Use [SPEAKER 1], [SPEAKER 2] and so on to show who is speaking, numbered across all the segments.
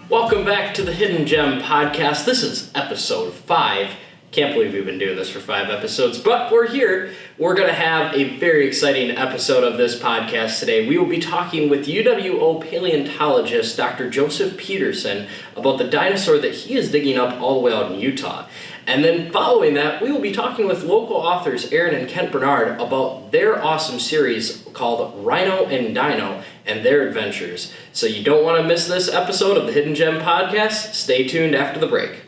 [SPEAKER 1] Welcome back to the Hidden Gem Podcast. This is episode 5. Can't believe we've been doing this for 5 episodes, but we're here. We're going to have a very exciting episode of this podcast today. We will be talking with UWO Paleontologist Dr. Joseph Peterson about the dinosaur that he is digging up all the way out in Utah. And then following that, we will be talking with local authors Erin and Kent Barnard about their awesome series called Rhino and Dino and their adventures. So you don't want to miss this episode of the Hidden Gem Podcast. Stay tuned after the break.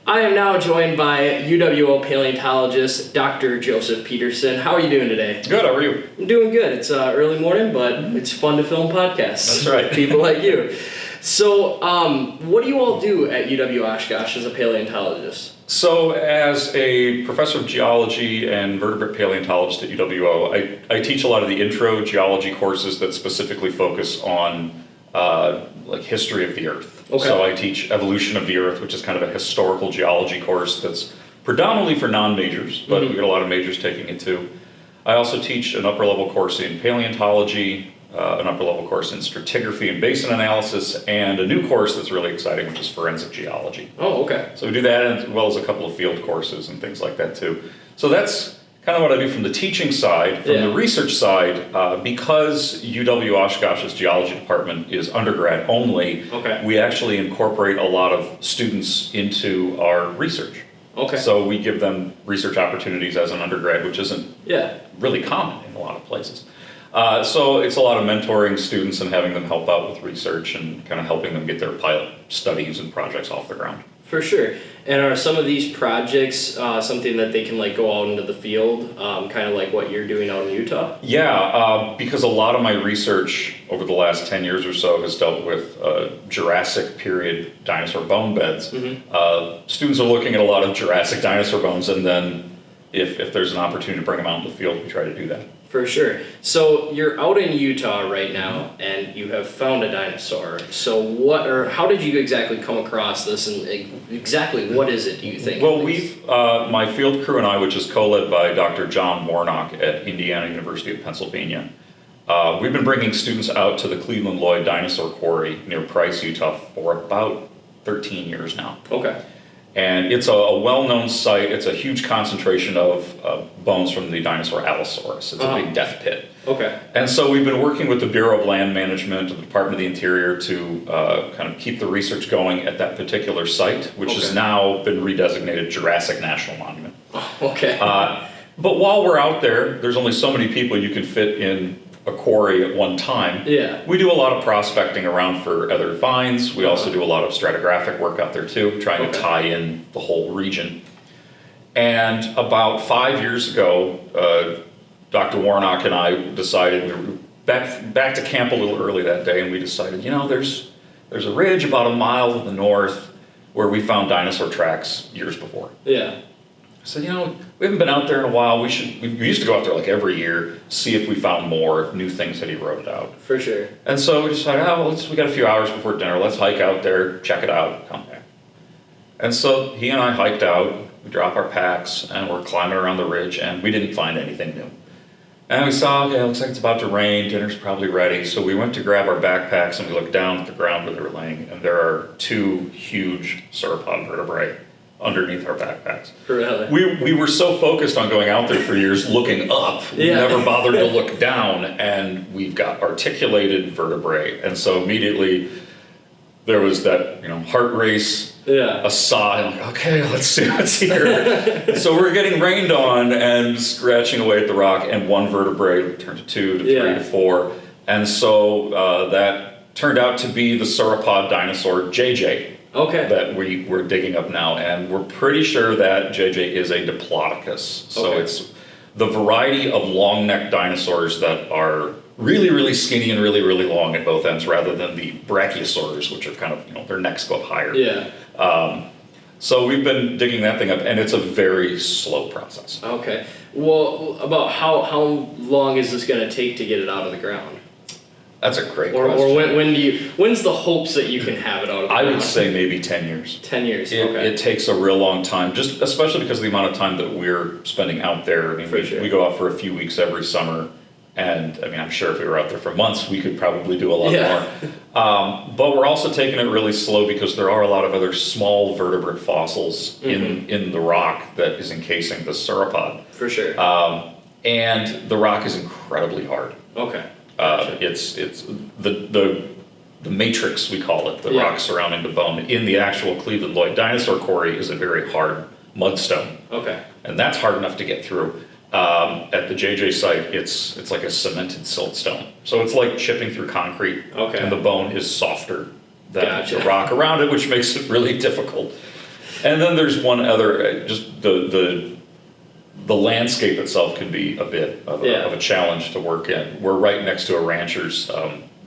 [SPEAKER 1] I am now joined by UWO Paleontologist Dr. Joseph Peterson. How are you doing today?
[SPEAKER 2] Good, how are you?
[SPEAKER 1] I'm doing good. It's early morning, but it's fun to film podcasts.
[SPEAKER 2] That's right.
[SPEAKER 1] With people like you. So, what do you all do at UW Oshkosh as a paleontologist?
[SPEAKER 2] So, as a professor of geology and vertebrate paleontologist at UWO, I teach a lot of the intro geology courses that specifically focus on like history of the Earth.
[SPEAKER 1] Okay.
[SPEAKER 2] So I teach evolution of the Earth, which is kind of a historical geology course that's predominantly for non-majors, but we get a lot of majors taking it too. I also teach an upper level course in paleontology, an upper level course in stratigraphy and basin analysis, and a new course that's really exciting, which is forensic geology.
[SPEAKER 1] Oh, okay.
[SPEAKER 2] So we do that as well as a couple of field courses and things like that too. So that's kind of what I do from the teaching side. From the research side, because UW Oshkosh's geology department is undergrad only, we actually incorporate a lot of students into our research.
[SPEAKER 1] Okay.
[SPEAKER 2] So we give them research opportunities as an undergrad, which isn't really common in a lot of places. So it's a lot of mentoring students and having them help out with research and kind of helping them get their pilot studies and projects off the ground.
[SPEAKER 1] For sure. And are some of these projects something that they can like go out into the field, kind of like what you're doing out in Utah?
[SPEAKER 2] Yeah, because a lot of my research over the last 10 years or so has dealt with Jurassic period dinosaur bone beds. Students are looking at a lot of Jurassic dinosaur bones, and then if there's an opportunity to bring them out in the field, we try to do that.
[SPEAKER 1] For sure. So you're out in Utah right now, and you have found a dinosaur. So how did you exactly come across this, and exactly what is it, do you think?
[SPEAKER 2] Well, my field crew and I, which is co-led by Dr. John Warnock at Indiana University of Pennsylvania, we've been bringing students out to the Cleveland Lloyd Dinosaur Quarry near Price, Utah for about 13 years now.
[SPEAKER 1] Okay.
[SPEAKER 2] And it's a well-known site. It's a huge concentration of bones from the dinosaur Allosaurus. It's a big death pit.
[SPEAKER 1] Okay.
[SPEAKER 2] And so we've been working with the Bureau of Land Management and the Department of the Interior to kind of keep the research going at that particular site, which has now been redesignated Jurassic National Monument.
[SPEAKER 1] Okay.
[SPEAKER 2] But while we're out there, there's only so many people you can fit in a quarry at one time.
[SPEAKER 1] Yeah.
[SPEAKER 2] We do a lot of prospecting around for other finds. We also do a lot of stratigraphic work out there too, trying to tie in the whole region. And about 5 years ago, Dr. Warnock and I decided, we were back to camp a little early that day, and we decided, there's a ridge about a mile to the north where we found dinosaur tracks years before.
[SPEAKER 1] Yeah.
[SPEAKER 2] I said, we haven't been out there in a while. We used to go out there like every year, see if we found more, if new things had eroded out.
[SPEAKER 1] For sure.
[SPEAKER 2] And so we decided, we got a few hours before dinner. Let's hike out there, check it out, come back. And so he and I hiked out. We drop our packs, and we're climbing around the ridge, and we didn't find anything new. And we saw, okay, it looks like it's about to rain, dinner's probably ready. So we went to grab our backpacks and we looked down at the ground where they were laying, and there are 2 huge sauropod vertebrae underneath our backpacks.
[SPEAKER 1] Really?
[SPEAKER 2] We were so focused on going out there for years looking up, we never bothered to look down, and we've got articulated vertebrae. And so immediately there was that, heart race, a sigh, and like, okay, let's see what's here. So we're getting rained on and scratching away at the rock, and 1 vertebrae turned to 2 to 3 to 4. And so that turned out to be the sauropod dinosaur JJ.
[SPEAKER 1] Okay.
[SPEAKER 2] That we're digging up now, and we're pretty sure that JJ is a diplodocus. So it's the variety of long-necked dinosaurs that are really, really skinny and really, really long at both ends, rather than the brachiosaurs, which are kind of, their necks go up higher.
[SPEAKER 1] Yeah.
[SPEAKER 2] So we've been digging that thing up, and it's a very slow process.
[SPEAKER 1] Okay. Well, about how long is this going to take to get it out of the ground?
[SPEAKER 2] That's a great question.
[SPEAKER 1] Or when's the hopes that you can have it out of the ground?
[SPEAKER 2] I would say maybe 10 years.
[SPEAKER 1] 10 years,
[SPEAKER 2] It takes a real long time, just especially because of the amount of time that we're spending out there. I mean, we go out for a few weeks every summer, and I'm sure if we were out there for months, we could probably do a lot more. But we're also taking it really slow because there are a lot of other small vertebrate fossils in the rock that is encasing the sauropod.
[SPEAKER 1] For sure.
[SPEAKER 2] And the rock is incredibly hard.
[SPEAKER 1] Okay.
[SPEAKER 2] It's the matrix, we call it, the rock surrounding the bone. In the actual Cleveland Lloyd dinosaur quarry is a very hard mudstone.
[SPEAKER 1] Okay.
[SPEAKER 2] And that's hard enough to get through. At the JJ site, it's like a cemented siltstone. So it's like chipping through concrete.
[SPEAKER 1] Okay.
[SPEAKER 2] And the bone is softer than the rock around it, which makes it really difficult. And then there's one other, just the landscape itself can be a bit of a challenge to work in. We're right next to a rancher's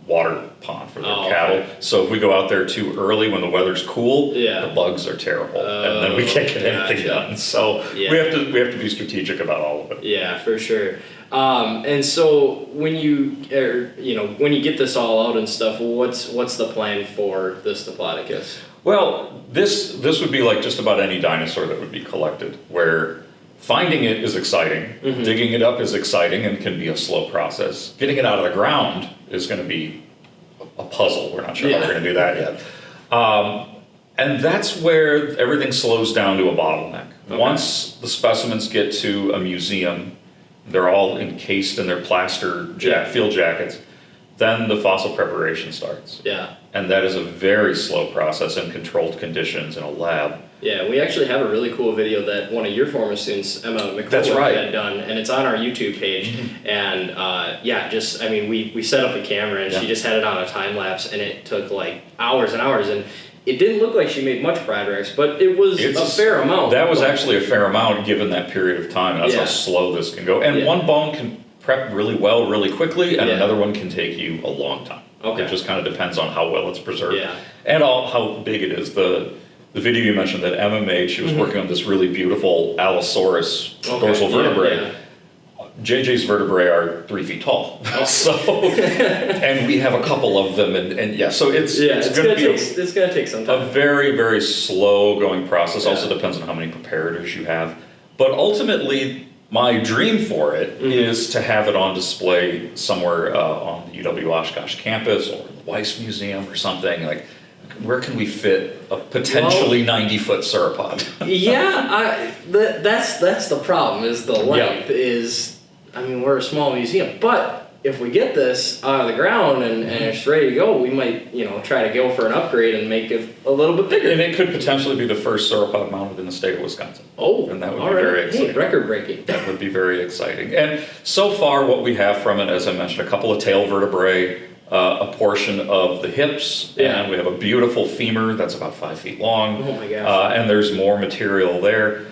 [SPEAKER 2] water pond for their cattle.
[SPEAKER 1] Okay.
[SPEAKER 2] So if we go out there too early when the weather's cool, the bugs are terrible, and then we can't get anything done. So we have to be strategic about all of it.
[SPEAKER 1] Yeah, for sure. And so when you get this all out and stuff, what's the plan for this diplodocus?
[SPEAKER 2] Well, this would be like just about any dinosaur that would be collected, where finding it is exciting, digging it up is exciting and can be a slow process. Getting it out of the ground is going to be a puzzle. We're not sure how we're going to do that yet. And that's where everything slows down to a bottleneck. Okay. Once the specimens get to a museum, they're all encased in their plaster field jackets, then the fossil preparation starts. Yeah. And that is a very slow process in controlled conditions in a lab.
[SPEAKER 1] Yeah, we actually have a really cool video that one of your former students, Emma McCullough, had done, and it's on our YouTube page. And we set up a camera, and she just had it on a time lapse, and it took like hours and hours, and it didn't look like she made much progress, but it was a fair amount.
[SPEAKER 2] That was actually a fair amount given that period of time. That's how slow this can go. And one bone can prep really well, really quickly, and another one can take you a long time. Okay. It just kind of depends on how well it's preserved and how big it is. The video you mentioned that Emma made, she was working on this really beautiful Allosaurus dorsal vertebrae. JJ's vertebrae are 3 feet tall. And we have a couple of them, so it's
[SPEAKER 1] going to take some time.
[SPEAKER 2] A very, very slow going process. Also depends on how many preparators you have. But ultimately, my dream for it is to have it on display somewhere on the UWO Oshkosh campus or the Weiss Museum or something. Like, where can we fit a potentially 90-foot sauropod?
[SPEAKER 1] That's the problem, is the length is, we're a small museum, but if we get this out of the ground and it's ready to go, we might, try to go for an upgrade and make it a little bit bigger.
[SPEAKER 2] And it could potentially be the first sauropod mounted in the state of Wisconsin.
[SPEAKER 1] Oh,
[SPEAKER 2] and that would be very exciting.
[SPEAKER 1] Hey, record breaking.
[SPEAKER 2] That would be very exciting. And so far, what we have from it, as I mentioned, a couple of tail vertebrae, a portion of the hips, and we have a beautiful femur that's about 5 feet long.
[SPEAKER 1] Oh my gosh.
[SPEAKER 2] And there's more material there.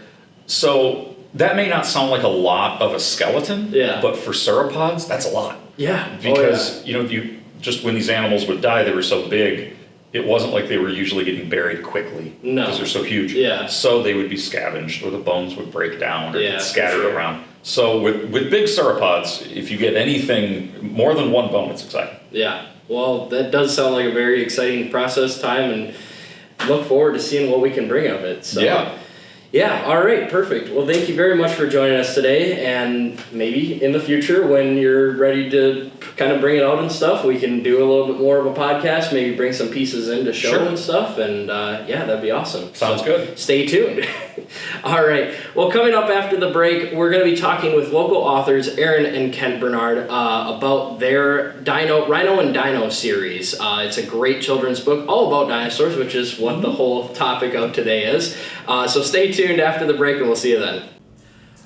[SPEAKER 2] So that may not sound like a lot of a skeleton, but for sauropods, that's a lot.
[SPEAKER 1] Yeah.
[SPEAKER 2] Because, you just when these animals would die, they were so big, it wasn't like they were usually getting buried quickly. No. Because they're so huge. Yeah. So they would be scavenged, or the bones would break down or get scattered around. So with big sauropods, if you get anything more than one bone, it's exciting.
[SPEAKER 1] Yeah. Well, that does sound like a very exciting process time, and look forward to seeing what we can bring of it. So, Yeah, all right, perfect. Well, thank you very much for joining us today, and maybe in the future when you're ready to kind of bring it out and stuff, we can do a little bit more of a podcast, maybe bring some pieces in to show and stuff, and yeah, that'd be awesome.
[SPEAKER 2] Sounds good.
[SPEAKER 1] Stay tuned. All right, well, coming up after the break, we're going to be talking with local authors Erin and Kent Barnard about their Rhino and Dino series. It's a great children's book all about dinosaurs, which is what the whole topic of today is. So stay tuned after the break and we'll see you then.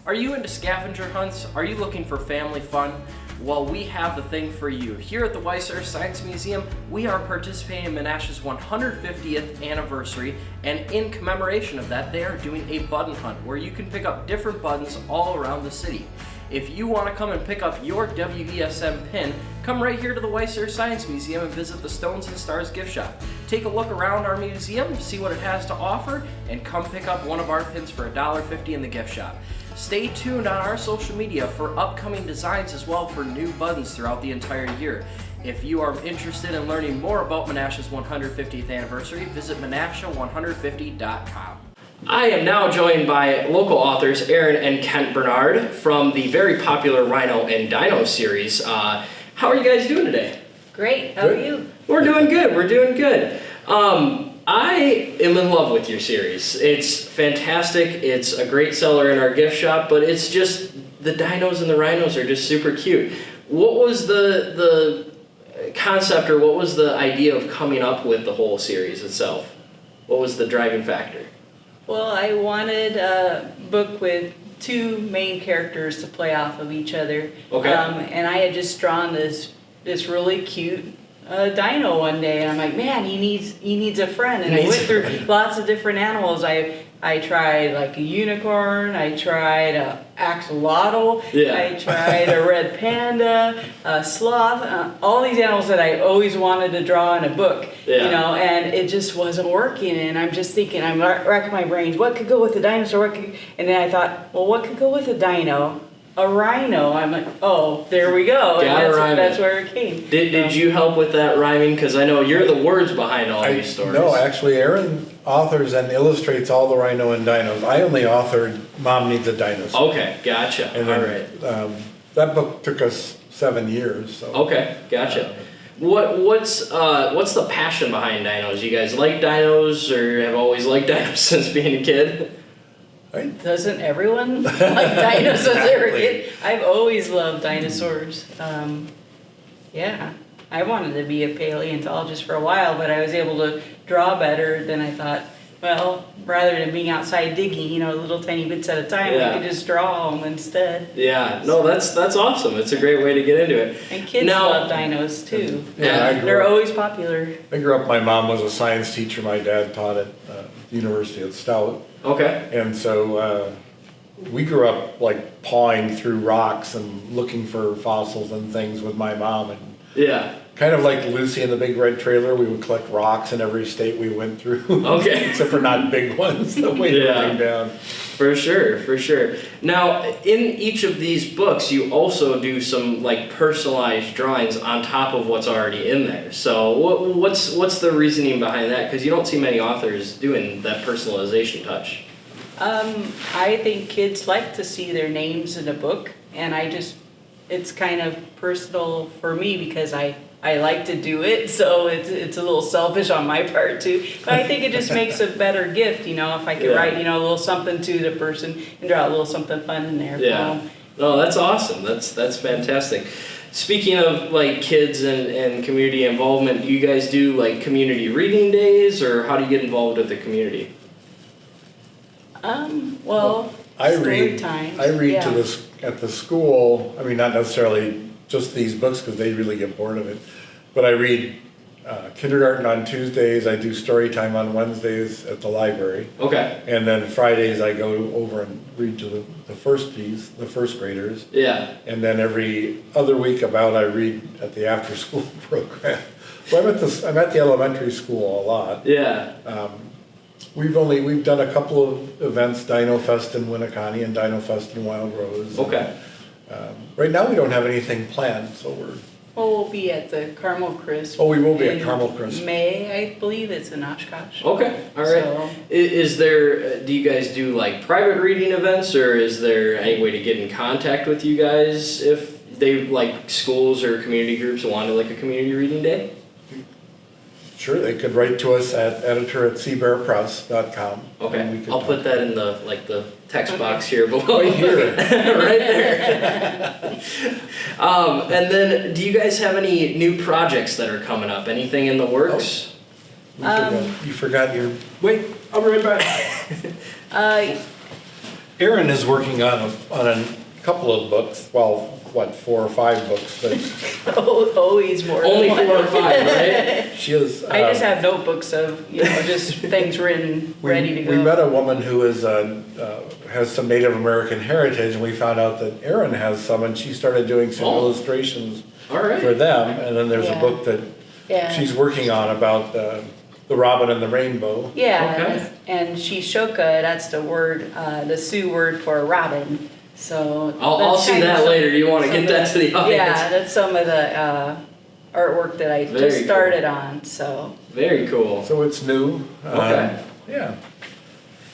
[SPEAKER 1] Are you into scavenger hunts? Are you looking for family fun? Well, we have the thing for you. Here at the Weiser Science Museum, we are participating in Menashe's 150th anniversary, and in commemoration of that, they are doing a button hunt where you can pick up different buttons all around the city. If you want to come and pick up your WESM pin, come right here to the Weiser Science Museum and visit the Stones and Stars gift shop. Take a look around our museum, see what it has to offer, and come pick up one of our pins for $1.50 in the gift shop. Stay tuned on our social media for upcoming designs as well for new buttons throughout the entire year. If you are interested in learning more about Menashe's 150th anniversary, visit menashe150.com. I am now joined by local authors Erin and Kent Barnard from the very popular Rhino and Dino series. How are you guys doing today?
[SPEAKER 3] Great, how are you?
[SPEAKER 1] We're doing good, we're doing good. I am in love with your series. It's fantastic, it's a great seller in our gift shop, but it's just, the dinos and the rhinos are just super cute. What was the concept, or what was the idea of coming up with the whole series itself? What was the driving factor?
[SPEAKER 3] Well, I wanted a book with two main characters to play off of each other.
[SPEAKER 1] Okay.
[SPEAKER 3] And I had just drawn this really cute dino one day, and I'm like, man, he needs a friend. And I went through lots of different animals. I tried like a unicorn, I tried a axolotl, I tried a red panda, a sloth, all these animals that I always wanted to draw in a book, you know, and it just wasn't working. And I'm just thinking, I'm racking my brains, what could go with a dinosaur? And then I thought, well, what could go with a dino? A rhino. I'm like, oh, there we go. And that's where it came.
[SPEAKER 1] Did you help with that rhyming? Because I know you're the words behind all these stories.
[SPEAKER 4] No, actually, Erin authors and illustrates all the Rhino and Dinos. I only authored Mom Needs a Dinosaur.
[SPEAKER 1] Okay, gotcha.
[SPEAKER 4] And then, that book took us 7 years. So.
[SPEAKER 1] Okay, gotcha. What's the passion behind dinos? You guys like dinos, or have always liked dinos since being a kid?
[SPEAKER 4] Right.
[SPEAKER 3] Doesn't everyone like dinosaurs as they were a kid? I've always loved dinosaurs. Yeah, I wanted to be a paleontologist for a while, but I was able to draw better than I thought. Well, rather than being outside digging, you know, little tiny bits at a time, I could just draw them instead.
[SPEAKER 1] Yeah, no, that's awesome. It's a great way to get into it.
[SPEAKER 3] And kids love dinos too.
[SPEAKER 4] Yeah,
[SPEAKER 3] they're always popular.
[SPEAKER 4] I grew up, my mom was a science teacher, my dad taught at the University of Stout.
[SPEAKER 1] Okay.
[SPEAKER 4] And so we grew up like pawing through rocks and looking for fossils and things with my mom. And kind of like Lucy in the Big Red Trailer, we would collect rocks in every state we went through.
[SPEAKER 1] Okay.
[SPEAKER 4] Except for not big ones that weighed everything down.
[SPEAKER 1] For sure, for sure. Now, in each of these books, you also do some like personalized drawings on top of what's already in there. So what's the reasoning behind that? Because you don't see many authors doing that personalization touch.
[SPEAKER 3] I think kids like to see their names in a book, and it's kind of personal for me because I like to do it, so it's a little selfish on my part too. But I think it just makes a better gift, you know, if I could write, you know, a little something to the person and draw a little something fun in there.
[SPEAKER 1] Yeah. No, that's awesome. That's fantastic. Speaking of like kids and community involvement, do you guys do like community reading days, or how do you get involved with the community?
[SPEAKER 3] Well,
[SPEAKER 4] I read
[SPEAKER 3] time.
[SPEAKER 4] at the school. I mean, not necessarily just these books because they really get bored of it, but I read kindergarten on Tuesdays. I do story time on Wednesdays at the library. Okay. And then Fridays I go over and read to the first graders. Yeah. And then every other week I read at the after school program. So I'm at the elementary school a lot. Yeah. We've done a couple of events, Dino Fest in Winneconne and Dino Fest in Wild Rose. Okay. Right now we don't have anything planned, so
[SPEAKER 3] Well, we'll be at the Carmel Crisp.
[SPEAKER 4] Oh, we will be at
[SPEAKER 3] in
[SPEAKER 4] Carmel Crisp.
[SPEAKER 3] May, I believe it's in Oshkosh.
[SPEAKER 1] Okay, all right.
[SPEAKER 3] So-
[SPEAKER 1] Is there, do you guys do like private reading events, or is there any way to get in contact with you guys if they, like schools or community groups want to like a community reading day?
[SPEAKER 4] Sure, they could write to us at editor@seabearpress.com.
[SPEAKER 1] Okay,
[SPEAKER 4] and we could
[SPEAKER 1] I'll put that in the, like the text box here below.
[SPEAKER 4] Right here.
[SPEAKER 1] Right there. And then, do you guys have any new projects that are coming up? Anything in the works?
[SPEAKER 4] You forgot your,
[SPEAKER 1] Wait, I'll be right back.
[SPEAKER 4] Erin is working on a couple of books, well, 4 or 5 books, but
[SPEAKER 3] Always more than
[SPEAKER 1] Only
[SPEAKER 3] one.
[SPEAKER 1] 4 or 5, right?
[SPEAKER 4] she is.
[SPEAKER 3] I just have notebooks of, just things written, ready to go.
[SPEAKER 4] We met a woman who is, has some Native American heritage, and we found out that Erin has some, and she started doing some
[SPEAKER 1] Oh.
[SPEAKER 4] illustrations
[SPEAKER 1] All right.
[SPEAKER 4] for them, and then there's a
[SPEAKER 3] Yeah.
[SPEAKER 4] book that
[SPEAKER 3] Yeah.
[SPEAKER 4] she's working on about the robin and the rainbow.
[SPEAKER 3] Yeah,
[SPEAKER 1] Okay.
[SPEAKER 3] and Shishoka, that's the word, the Sioux word for robin. So
[SPEAKER 1] I'll
[SPEAKER 3] that's
[SPEAKER 1] see
[SPEAKER 3] kind of
[SPEAKER 1] that
[SPEAKER 3] some-
[SPEAKER 1] later. You want to
[SPEAKER 3] some
[SPEAKER 1] get
[SPEAKER 3] of
[SPEAKER 1] that to the audience.
[SPEAKER 3] Yeah, that's some of the artwork that I
[SPEAKER 1] Very
[SPEAKER 3] just
[SPEAKER 1] cool.
[SPEAKER 3] started on. So
[SPEAKER 1] Very cool.
[SPEAKER 4] So it's new.
[SPEAKER 1] Okay.
[SPEAKER 4] Yeah.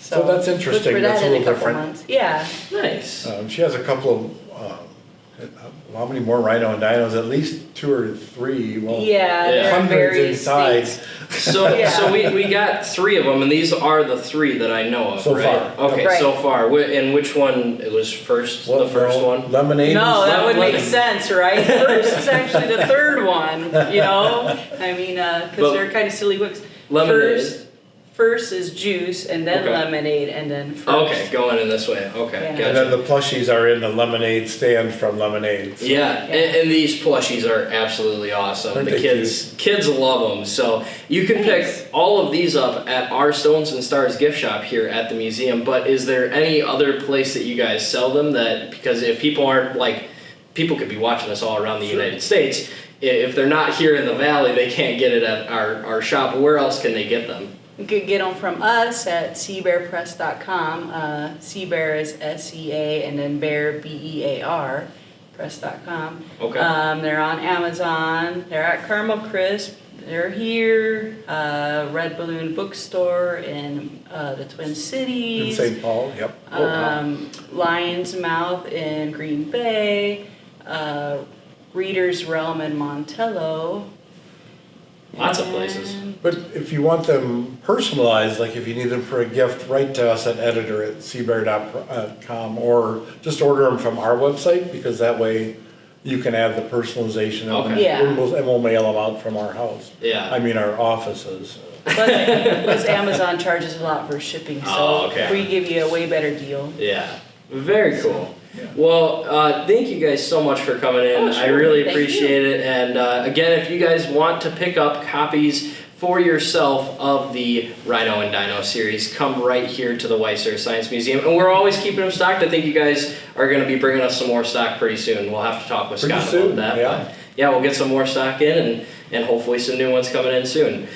[SPEAKER 4] So that's interesting.
[SPEAKER 3] Look for
[SPEAKER 4] That's
[SPEAKER 3] that
[SPEAKER 4] a
[SPEAKER 3] in
[SPEAKER 4] little
[SPEAKER 3] couple
[SPEAKER 4] different.
[SPEAKER 3] months. Yeah.
[SPEAKER 1] Nice.
[SPEAKER 4] She has a couple of, how many more Rhino and Dinos? At least 2 or 3. Well,
[SPEAKER 3] Yeah, they're in
[SPEAKER 4] hundreds
[SPEAKER 3] various
[SPEAKER 4] inside.
[SPEAKER 3] states.
[SPEAKER 1] So,
[SPEAKER 3] Yeah.
[SPEAKER 1] so we got 3 of them, and these are the 3 that I know of,
[SPEAKER 4] So
[SPEAKER 1] right?
[SPEAKER 4] far.
[SPEAKER 1] Okay,
[SPEAKER 3] Right.
[SPEAKER 1] so far. And which one it was first?
[SPEAKER 4] What,
[SPEAKER 1] the first
[SPEAKER 4] no,
[SPEAKER 1] one.
[SPEAKER 4] Lemonade.
[SPEAKER 3] No, that would make
[SPEAKER 1] Lemon.
[SPEAKER 3] sense, right? First is actually the third one, I mean,
[SPEAKER 1] But-
[SPEAKER 3] because they're kind of silly books.
[SPEAKER 1] Lemonade.
[SPEAKER 3] First is juice, and then
[SPEAKER 1] Okay.
[SPEAKER 3] lemonade, and then first.
[SPEAKER 1] Okay, going in this way. Okay,
[SPEAKER 3] Yeah.
[SPEAKER 4] And
[SPEAKER 1] gotcha.
[SPEAKER 4] then the plushies are in the lemonade stand from Lemonade.
[SPEAKER 1] Yeah, and these plushies are absolutely awesome.
[SPEAKER 4] Aren't
[SPEAKER 1] The
[SPEAKER 4] they
[SPEAKER 1] kids love them. So you can
[SPEAKER 3] Thanks.
[SPEAKER 1] pick all of these up at our Stones and Stars gift shop here at the museum. But is there any other place that you guys sell them? That because if people aren't people could be watching this all around the United States. If they're not here in the valley, they can't get it at our shop. Where else can they get them?
[SPEAKER 3] You could get them from us at seabearpress.com. Seabear is S-E-A, and then bear, B-E-A-R, press.com.
[SPEAKER 1] Okay.
[SPEAKER 3] They're on Amazon. They're at Carmel Crisp. They're here. Red Balloon Bookstore in the Twin
[SPEAKER 4] In
[SPEAKER 3] Cities.
[SPEAKER 4] St. Paul, yep.
[SPEAKER 3] Lion's Mouth in Green Bay. Reader's Realm in Montello.
[SPEAKER 1] Lots of places.
[SPEAKER 3] And-
[SPEAKER 4] But if you want them personalized, like if you need them for a gift, write to us at editor@seabear.com or just order them from our website, because that way you can add the personalization and
[SPEAKER 1] Okay.
[SPEAKER 3] Yeah.
[SPEAKER 4] we'll mail them out from our house.
[SPEAKER 1] Yeah.
[SPEAKER 4] I mean, our offices.
[SPEAKER 3] Plus Amazon charges a lot for shipping, so
[SPEAKER 1] Oh, okay.
[SPEAKER 3] we give you a way better deal.
[SPEAKER 1] Yeah, very cool. Well, thank you guys so much for coming in.
[SPEAKER 3] Oh, sure.
[SPEAKER 1] I really
[SPEAKER 3] Thank
[SPEAKER 1] appreciate it. And again, if you guys want to pick up copies for yourself of the Rhino and Dino series, come right here to the Weiser Science Museum. And we're always keeping them stocked. I think you guys are going to be bringing us some more stock pretty soon. We'll have to talk with
[SPEAKER 4] Pretty
[SPEAKER 1] Scott
[SPEAKER 4] soon,
[SPEAKER 1] about that.
[SPEAKER 4] yeah.
[SPEAKER 1] But yeah, we'll get some more stock in and hopefully some new ones coming in soon.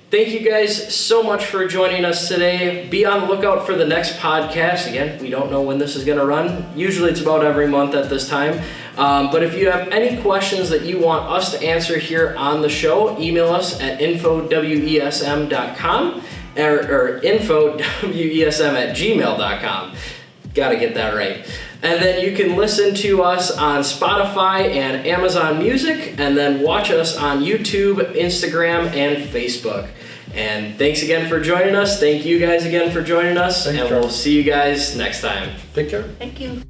[SPEAKER 1] Thank you guys so much for joining us today. Be on the lookout for the next podcast. Again, we don't know when this is going to run. Usually it's about every month at this time. But if you have any questions that you want us to answer here on the show, email us at info.wesm.com or info.wesm@gmail.com. Got to get that right. And then you can listen to us on Spotify and Amazon Music, and then watch us on YouTube, Instagram, and Facebook. And thanks again for joining us. Thank you guys again for joining us,
[SPEAKER 4] Thanks,
[SPEAKER 1] and
[SPEAKER 4] Charles.
[SPEAKER 1] we'll see you guys next time.
[SPEAKER 4] Take care.
[SPEAKER 3] Thank you.